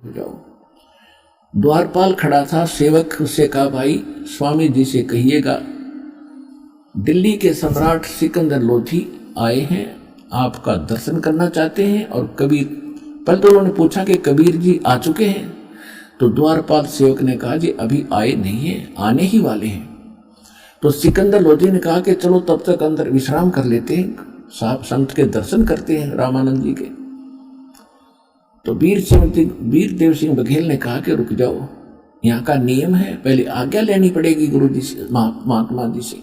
जाओ। द्वारपाल खड़ा था, सेवक उससे कहा, भाई स्वामी जी से कहिएगा दिल्ली के सम्राट सिकंदर लोधी आए हैं, आपका दर्शन करना चाहते हैं। और कबीर, पहले तो उन्होंने पूछा कि कबीर जी आ चुके हैं, तो द्वारपाल सेवक ने कहा जी अभी आए नहीं है, आने ही वाले हैं। तो सिकंदर लोधी ने कहा कि चलो तब तक अंदर विश्राम कर लेते हैं, साहब संत के दर्शन करते हैं रामानंद जी के। तो वीर देव सिंह बघेल ने कहा कि रुक जाओ, यहाँ का नियम है, पहले आज्ञा लेनी पड़ेगी गुरु जी से, महात्मा जी से।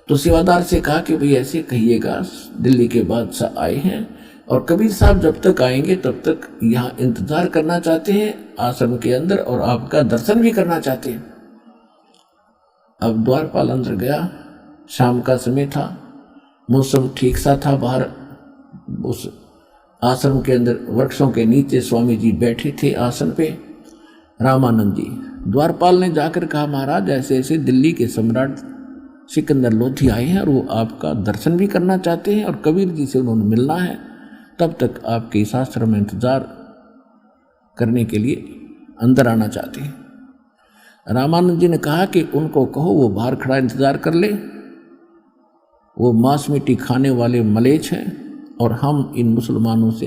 तो सेवादार से कहा कि भाई ऐसे कहिएगा दिल्ली के बादशाह आए हैं और कबीर साहब जब तक आएंगे तब तक यहाँ इंतजार करना चाहते हैं आश्रम के अंदर, और आपका दर्शन भी करना चाहते हैं। अब द्वारपाल अंदर गया, शाम का समय था, मौसम ठीक सा था। बाहर उस आश्रम के अंदर वृक्षों के नीचे स्वामी जी बैठे थे आसन पे, रामानंद जी। द्वारपाल ने जाकर कहा, महाराज ऐसे ऐसे दिल्ली के सम्राट सिकंदर लोधी आए हैं और वो आपका दर्शन भी करना चाहते हैं और कबीर जी से उन्होंने मिलना है, तब तक आपके इस आश्रम में इंतजार करने के लिए अंदर आना चाहते हैं। रामानंद जी ने कहा कि उनको कहो वो बाहर खड़ा इंतजार कर ले, वो मांस मिट्टी खाने वाले मलेच्छ हैं और हम इन मुसलमानों से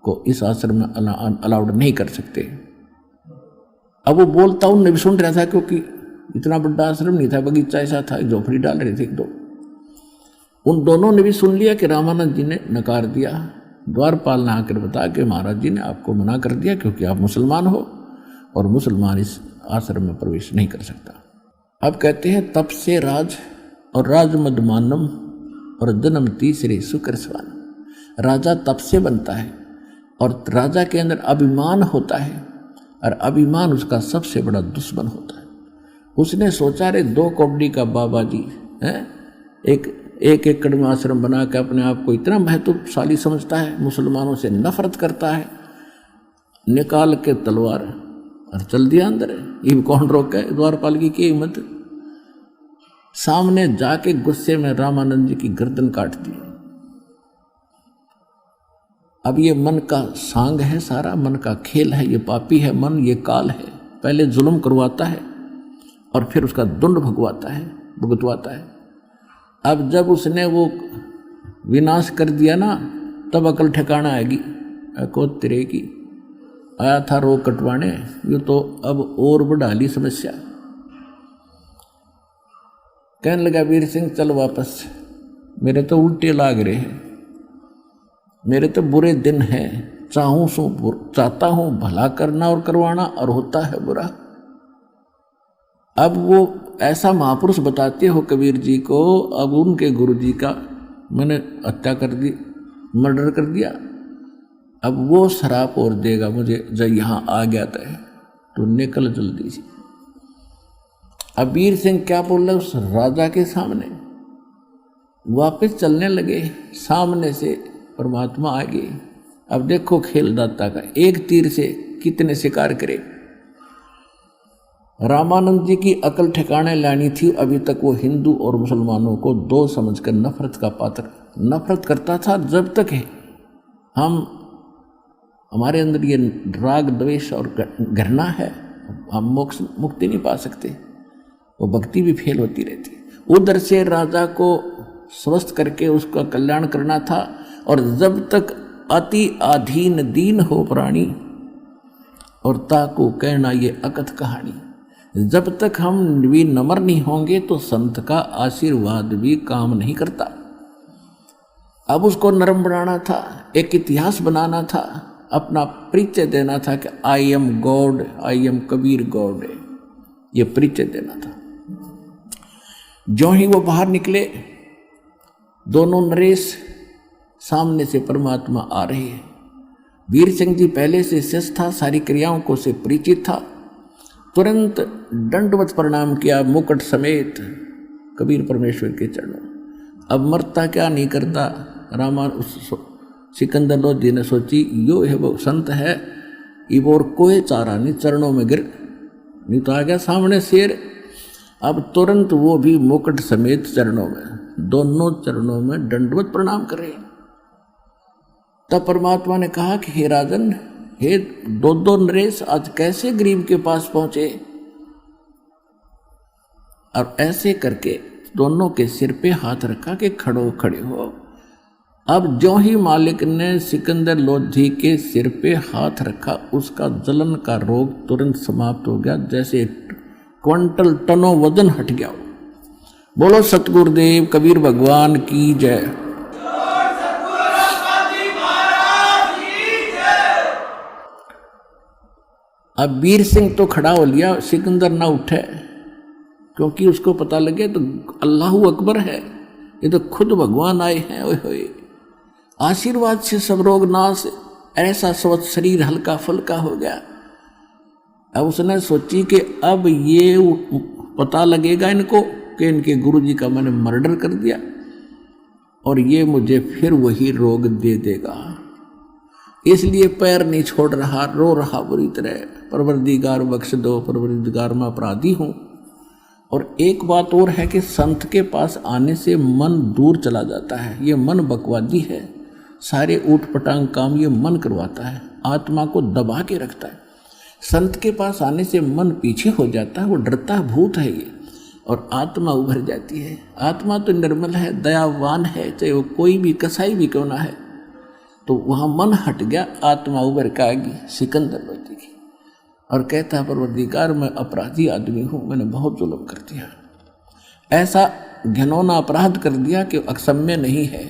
को इस आश्रम में अलाउड नहीं कर सकते। अब वो बोलता उनने भी सुन रहा था, क्योंकि इतना बड़ा आश्रम नहीं था, बगीचा ऐसा था, झोपड़ी डाल रहे थे एक दो। उन दोनों ने भी सुन लिया कि रामानंद जी ने नकार दिया। द्वारपाल ने आकर बताया कि महाराज जी ने आपको मना कर दिया क्योंकि आप मुसलमान हो और मुसलमान इस आश्रम में प्रवेश नहीं कर सकता। अब कहते हैं तप से राज और राजमद मानम और जन्म तीसरे शुक्र स्वान। राजा तप से बनता है और राजा के अंदर अभिमान होता है और अभिमान उसका सबसे बड़ा दुश्मन होता है। उसने सोचा रे 2 कौड़ी का बाबा जी है, एक एकड़ में आश्रम बना के अपने आप को इतना महत्वशाली समझता है, मुसलमानों से नफरत करता है, निकाल के तलवार और चल दिया अंदर। ये कौन रोके द्वारपाल की हिम्मत। सामने जाके गुस्से में रामानंद जी की गर्दन काट दी। अब ये मन का सांग है, सारा मन का खेल है, ये पापी है मन, ये काल है, पहले जुल्म करवाता है और फिर उसका दंड भुगतवाता है। अब जब उसने वो विनाश कर दिया ना, तब अकल ठिकाना आएगी। को तेरे की आया था रोग कटवाने, ये तो अब और बढ़ा ली समस्या। कहने लगा वीर सिंह चल वापस, मेरे तो उल्टे लाग रहे हैं, मेरे तो बुरे दिन हैं, चाहता हूं भला करना और करवाना और होता है बुरा। अब वो ऐसा महापुरुष बताते हो कबीर जी को, अब उनके गुरु जी का मैंने हत्या कर दी, मर्डर कर दिया, अब वो शराप और देगा मुझे जब यहाँ आ गया था, तो निकल जल्दी से। अब वीर सिंह क्या बोल रहे उस राजा के सामने, वापस चलने लगे, सामने से परमात्मा आ गए। अब देखो खेल दाता का, एक तीर से कितने शिकार करे। रामानंद जी की अकल ठिकाने लानी थी। अभी तक वो हिंदू और मुसलमानों को 2 समझकर नफरत करता था। जब तक है हमारे अंदर ये राग द्वेष और घृणा है, हम मुक्ति नहीं पा सकते, वो भक्ति भी फेल होती रहती। उधर से राजा को स्वस्थ करके उसका कल्याण करना था, और जब तक अति अधीन दीन हो प्राणी और ताको कहना ये अकथ कहानी, जब तक हम भी नम्र नहीं होंगे तो संत का आशीर्वाद भी काम नहीं करता। अब उसको नरम बनाना था, एक इतिहास बनाना था, अपना परिचय देना था कि I am God, I am Kabir God, ये परिचय देना था। जो ही वो बाहर निकले, दोनों नरेश सामने से परमात्मा आ रहे हैं। वीर सिंह जी पहले से शिष्य था, सारी क्रियाओं को से परिचित था, तुरंत दंडवत प्रणाम किया मुकुट समेत कबीर परमेश्वर के चरणों। अब मरता क्या नहीं करता। सिकंदर लोधी ने सोची यो है वो संत है, इब और कोई चारा नहीं, चरणों में गिर, नहीं तो आ गया सामने शेर। अब तुरंत वो भी मुकुट समेत चरणों में, दोनों चरणों में दंडवत प्रणाम करे। तब परमात्मा ने कहा कि हे राजन, हे दो दो नरेश आज कैसे गरीब के पास पहुंचे। और ऐसे करके दोनों के सिर पे हाथ रखा कि खड़े हो। अब जो ही मालिक ने सिकंदर लोधी के सिर पे हाथ रखा, उसका जलन का रोग तुरंत समाप्त हो गया, जैसे क्विंटल टनों वजन हट गया। बोलो सतगुरुदेव कबीर भगवान की जय। अब वीर सिंह तो खड़ा हो लिया, सिकंदर ना उठे, क्योंकि उसको पता लगे तो अल्लाह अकबर है, ये तो खुद भगवान आए हैं। ओए होए, आशीर्वाद से सब रोग नाश, ऐसा स्वस्थ शरीर हल्का फुल्का हो गया। अब उसने सोची कि अब ये पता लगेगा इनको कि इनके गुरुजी का मैंने मर्डर कर दिया और ये मुझे फिर वही रोग दे देगा, इसलिए पैर नहीं छोड़ रहा, रो रहा बुरी तरह, परवरदिगार बख्श दो, परवरदिगार मैं अपराधी हूँ। और एक बात और है कि संत के पास आने से मन दूर चला जाता है, ये मन बकवादी है, सारे ऊट पटांग काम ये मन करवाता है, आत्मा को दबा के रखता है। संत के पास आने से मन पीछे हो जाता है, वो डरता भूत है ये, और आत्मा उभर जाती है। आत्मा तो निर्मल है, दयावान है, चाहे वो कोई भी कसाई भी क्यों ना है। तो वहाँ मन हट गया, आत्मा उभर के आएगी सिकंदर लोधी की, और कहता है परवरदिगार मैं अपराधी आदमी हूँ, मैंने बहुत जुल्म कर दिया, ऐसा घिनौना अपराध कर दिया कि अक्षम्य नहीं है,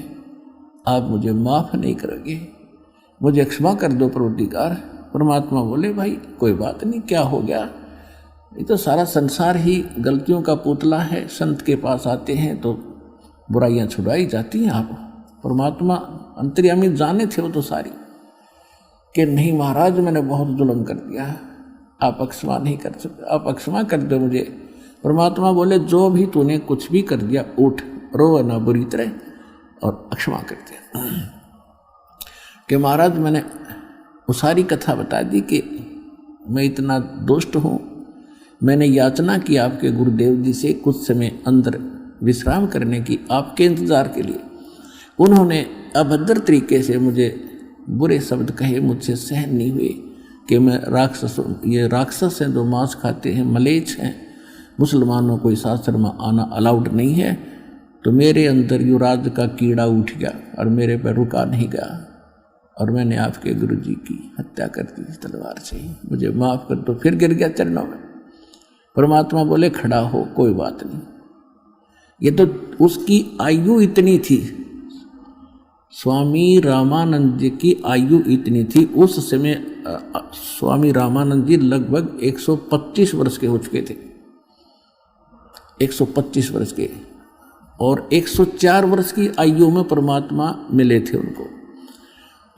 आप मुझे माफ़ नहीं करोगे, मुझे क्षमा कर दो परवरदिगार। परमात्मा बोले भाई कोई बात नहीं, क्या हो गया, ये तो सारा संसार ही गलतियों का पुतला है, संत के पास आते हैं तो बुराइयां छुड़ाई जाती हैं। आप परमात्मा अंतर्यामी जाने थे वो तो सारी, कि नहीं महाराज मैंने बहुत जुल्म कर दिया है, आप अक्षमा नहीं कर सकते, आप अक्षमा कर दो मुझे। परमात्मा बोले जो भी तूने कुछ भी कर दिया, उठ, रो ना बुरी तरह और अक्षमा कर दिया। कि महाराज मैंने वो सारी कथा बता दी कि मैं इतना दुष्ट हूँ, मैंने याचना की आपके गुरुदेव जी से कुछ समय अंदर विश्राम करने की, आपके इंतज़ार के लिए। उन्होंने अभद्र तरीके से मुझे बुरे शब्द कहे, मुझसे सहन नहीं हुए कि मैं ये राक्षस हैं जो मांस खाते हैं, मलेच्छ हैं, मुसलमानों को इस आश्रम में आना अलाउड नहीं है। तो मेरे अंदर युवराज का कीड़ा उठ गया और मेरे पर रुका नहीं गया, और मैंने आपके गुरुजी की हत्या कर दी तलवार से, मुझे माफ़ कर दो। फिर गिर गया चरणों में। परमात्मा बोले खड़ा हो, कोई बात नहीं। ये तो उसकी आयु इतनी थी, स्वामी रामानंद जी की आयु इतनी थी। उस समय स्वामी रामानंद जी लगभग 125 वर्ष के हो चुके थे, 125 वर्ष के, और 104 वर्ष की आयु में परमात्मा मिले थे उनको।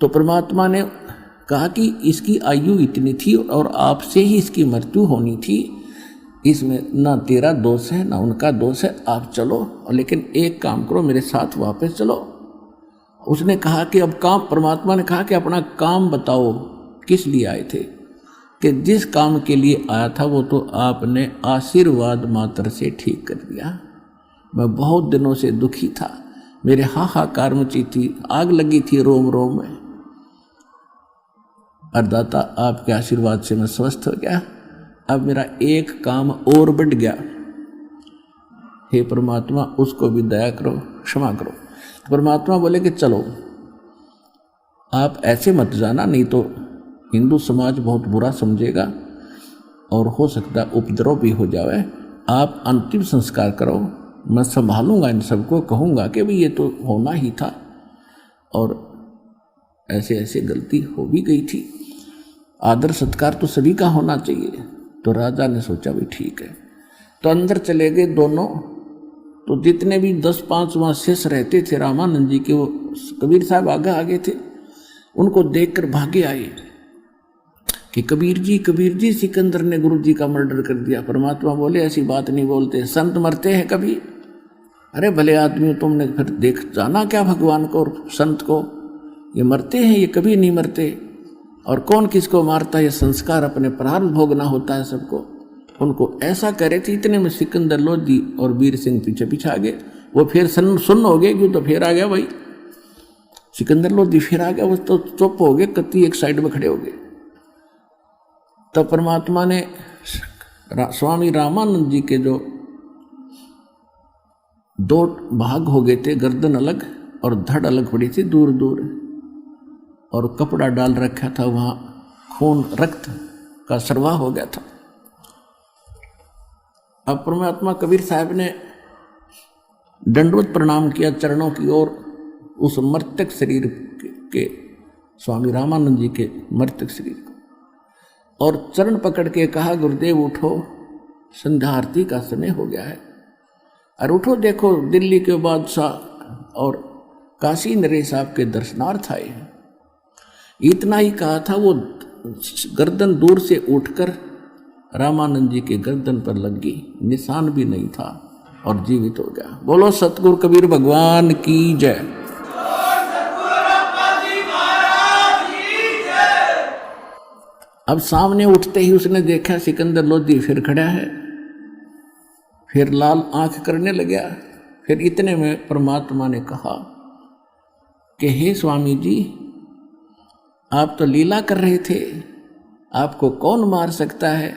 तो परमात्मा ने कहा कि इसकी आयु इतनी थी और आपसे ही इसकी मृत्यु होनी थी, इसमें ना तेरा दोष है ना उनका दोष है, आप चलो, और लेकिन एक काम करो, मेरे साथ वापस चलो। उसने कहा कि अब काम, परमात्मा ने कहा कि अपना काम बताओ, किस लिए आए थे। कि जिस काम के लिए आया था वो तो आपने आशीर्वाद मात्र से ठीक कर दिया। मैं बहुत दिनों से दुखी था, मेरे हाहाकार मची थी, आग लगी थी रोम रोम में, और दाता आपके आशीर्वाद से मैं स्वस्थ हो गया। अब मेरा एक काम और बढ़ गया, हे परमात्मा उसको भी दया करो, क्षमा करो। परमात्मा बोले कि चलो आप ऐसे मत जाना, नहीं तो हिंदू समाज बहुत बुरा समझेगा और हो सकता उपद्रव भी हो जाए। आप अंतिम संस्कार करो, मैं संभालूंगा इन सबको, कहूँगा कि भाई ये तो होना ही था और ऐसे ऐसे गलती हो भी गई थी, आदर सत्कार तो सभी का होना चाहिए। तो राजा ने सोचा भी ठीक है, तो अंदर चले गए दोनों। तो जितने भी 10-5 वहाँ शेष रहते थे रामानंद जी के, वो कबीर साहब आगे थे, उनको देखकर भागे आए कि कबीर जी सिकंदर ने गुरु जी का मर्डर कर दिया। परमात्मा बोले ऐसी बात नहीं बोलते, संत मरते हैं कभी? अरे भले आदमी, तुमने फिर देख जाना क्या भगवान को और संत को, ये मरते हैं, ये कभी नहीं मरते। और कौन किसको मारता है, ये संस्कार अपने प्रारब्ध भोगना होता है सबको। उनको ऐसा करे थे, इतने में सिकंदर लोधी और वीर सिंह पीछे पीछे आ गए। वो फिर सुन्न हो गए, क्यों तो फिर आ गया भाई सिकंदर लोधी, फिर आ गया। वो तो चुप हो गए, कत्ती एक साइड में खड़े हो गए। तब परमात्मा ने स्वामी रामानंद जी के जो दो भाग हो गए थे, गर्दन अलग और धड़ अलग पड़ी थी दूर दूर, और कपड़ा डाल रखा था, वहां खून रक्त का सरवाह हो गया था। अब परमात्मा कबीर साहब ने दंडवत प्रणाम किया चरणों की ओर, उस मृतक शरीर के स्वामी रामानंद जी के मृतक शरीर को, और चरण पकड़ के कहा, गुरुदेव उठो, संध्या आरती का समय हो गया है, और उठो, देखो दिल्ली के बादशाह और काशी नरेश आपके दर्शनार्थ आए हैं। इतना ही कहा था, वो गर्दन दूर से उठकर रामानंद जी के गर्दन पर लग गई, निशान भी नहीं था और जीवित हो गया। बोलो सतगुरु कबीर भगवान की जय। अब सामने उठते ही उसने देखा सिकंदर लोधी फिर खड़ा है, फिर लाल आंख करने लगा। फिर इतने में परमात्मा ने कहा कि हे स्वामी जी, आप तो लीला कर रहे थे, आपको कौन मार सकता है।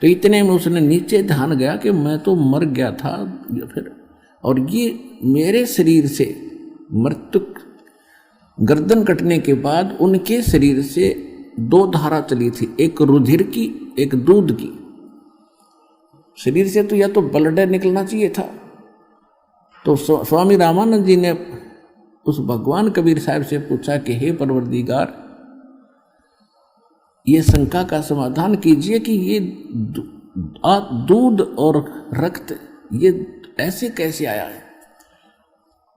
तो इतने में उसने नीचे ध्यान गया कि मैं तो मर गया था फिर, और ये मेरे शरीर से मृतक गर्दन कटने के बाद उनके शरीर से दो धारा चली थी, एक रुधिर की एक दूध की। शरीर से तो या तो ब्लड निकलना चाहिए था। तो स्वामी रामानंद जी ने उस भगवान कबीर साहब से पूछा कि हे परवरदिगार, ये शंका का समाधान कीजिए कि ये दूध और रक्त ये ऐसे कैसे आया है,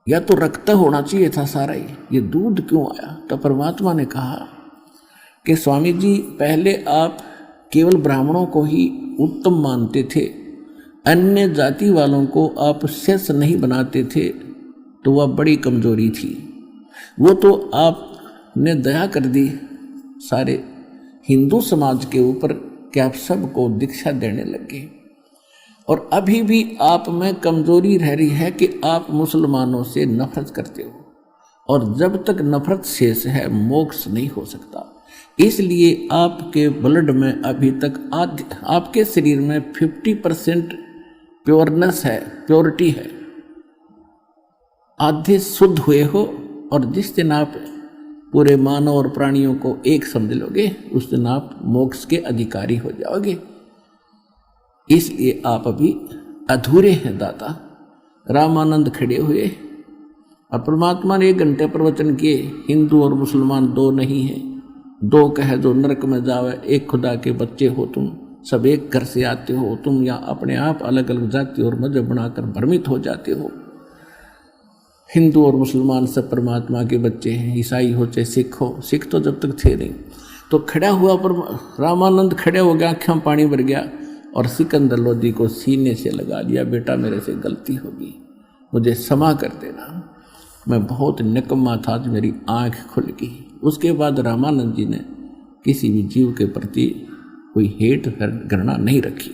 या तो रक्त होना चाहिए था सारा ही, ये दूध क्यों आया। तो परमात्मा ने कहा कि स्वामी जी, पहले आप केवल ब्राह्मणों को ही उत्तम मानते थे, अन्य जाति वालों को आप शेष नहीं बनाते थे, तो वह बड़ी कमजोरी थी। वो तो आपने दया कर दी सारे हिंदू समाज के ऊपर कि आप सबको दीक्षा देने लगे, और अभी भी आप में कमजोरी रह रही है कि आप मुसलमानों से नफरत करते हो, और जब तक नफरत शेष है मोक्ष नहीं हो सकता। इसलिए आपके ब्लड में अभी तक आपके शरीर में 50% प्योरनेस है, प्योरिटी है, आधे शुद्ध हुए हो, और जिस दिन आप पूरे मानव और प्राणियों को एक समझ लोगे, उस दिन आप मोक्ष के अधिकारी हो जाओगे। इसलिए आप अभी अधूरे हैं दाता। रामानंद खड़े हुए और परमात्मा ने 1 घंटे प्रवचन किए। हिंदू और मुसलमान दो नहीं हैं, दो कहे जो नरक में जावे, एक खुदा के बच्चे हो तुम, सब एक घर से आते हो तुम, या अपने आप अलग अलग जाति और मजहब बनाकर भ्रमित हो जाते हो। हिंदू और मुसलमान सब परमात्मा के बच्चे हैं, ईसाई हो चाहे सिख हो, सिख तो जब तक थे नहीं। तो खड़ा हुआ पर रामानंद खड़े हो गया, आँखों में पानी भर गया, और सिकंदर लोधी को सीने से लगा दिया, बेटा मेरे से गलती होगी, मुझे क्षमा कर देना, मैं बहुत निकम्मा था, आज मेरी आँख खुल गई। उसके बाद रामानंद जी ने किसी भी जीव के प्रति कोई हेट घृणा नहीं रखी।